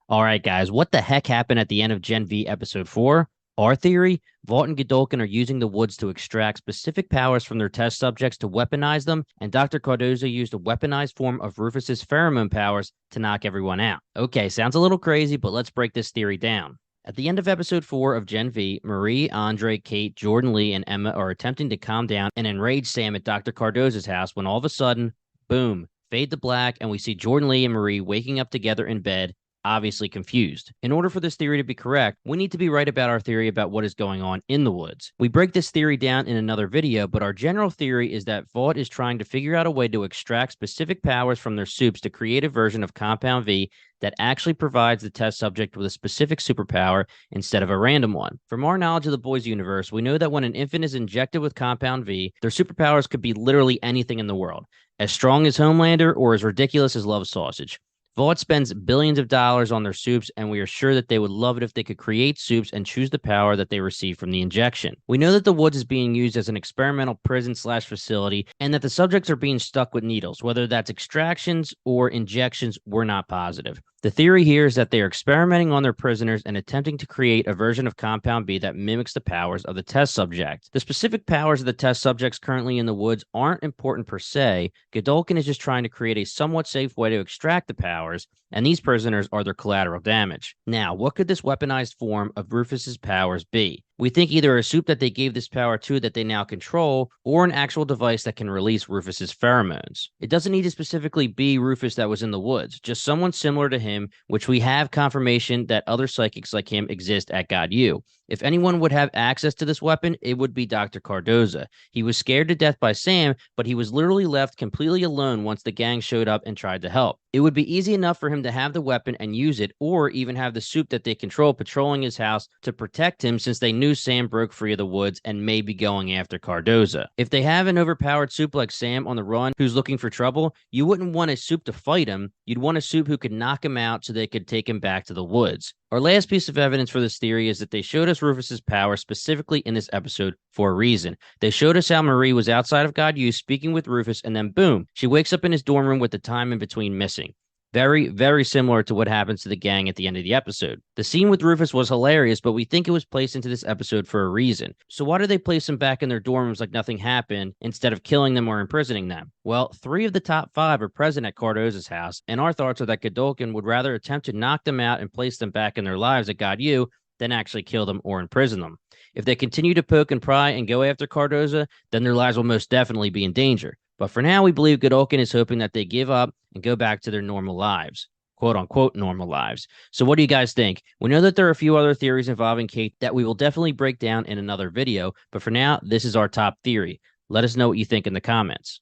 All right, guys, what the heck happened at the end of Gen V Episode 4? Our theory, Vought and Godulkun are using the woods to extract specific powers from their test subjects to weaponize them, and Dr. Cardoza used a weaponized form of Rufus's pheromone powers to knock everyone out. Okay, sounds a little crazy, but let's break this theory down. At the end of Episode 4 of Gen V, Marie, Andre, Kate, Jordan Lee, and Emma are attempting to calm down and enrage Sam at Dr. Cardoza's house when all of a sudden, boom, fade to black, and we see Jordan Lee and Marie waking up together in bed, obviously confused. In order for this theory to be correct, we need to be right about our theory about what is going on in the woods. We break this theory down in another video, but our general theory is that Vought is trying to figure out a way to extract specific powers from their soups to create a version of Compound V that actually provides the test subject with a specific superpower instead of a random one. From our knowledge of the boys' universe, we know that when an infant is injected with Compound V, their superpowers could be literally anything in the world, as strong as Homelander or as ridiculous as Love Sausage. Vought spends billions of dollars on their soups, and we are sure that they would love it if they could create soups and choose the power that they receive from the injection. We know that the woods is being used as an experimental prison/facility, and that the subjects are being stuck with needles. Whether that's extractions or injections, we're not positive. The theory here is that they are experimenting on their prisoners and attempting to create a version of Compound B that mimics the powers of the test subject. The specific powers of the test subjects currently in the woods aren't important per se. Godulkun is just trying to create a somewhat safe way to extract the powers, and these prisoners are their collateral damage. Now, what could this weaponized form of Rufus's powers be? We think either a soup that they gave this power to that they now control, or an actual device that can release Rufus's pheromones. It doesn't need to specifically be Rufus that was in the woods, just someone similar to him, which we have confirmation that other psychics like him exist at GodU. If anyone would have access to this weapon, it would be Dr. Cardoza. He was scared to death by Sam, but he was literally left completely alone once the gang showed up and tried to help. It would be easy enough for him to have the weapon and use it, or even have the soup that they control patrolling his house to protect him, since they knew Sam broke free of the woods and may be going after Cardoza. If they have an overpowered soup like Sam on the run who's looking for trouble, you wouldn't want a soup to fight him. You'd want a soup who could knock him out so they could take him back to the woods. Our last piece of evidence for this theory is that they showed us Rufus's power specifically in this episode for a reason. They showed us how Marie was outside of GodU speaking with Rufus, and then boom, she wakes up in his dorm room with the time in between missing. Very, very similar to what happens to the gang at the end of the episode. The scene with Rufus was hilarious, but we think it was placed into this episode for a reason. So why did they place them back in their dorm rooms like nothing happened instead of killing them or imprisoning them? Well, 3 of the top 5 are present at Cardoza's house, and our thoughts are that Godulkun would rather attempt to knock them out and place them back in their lives at GodU than actually kill them or imprison them. If they continue to poke and pry and go after Cardoza, then their lives will most definitely be in danger. But for now, we believe Godulkun is hoping that they give up and go back to their normal lives, quote unquote normal lives. So what do you guys think? We know that there are a few other theories involving Kate that we will definitely break down in another video, but for now, this is our top theory. Let us know what you think in the comments.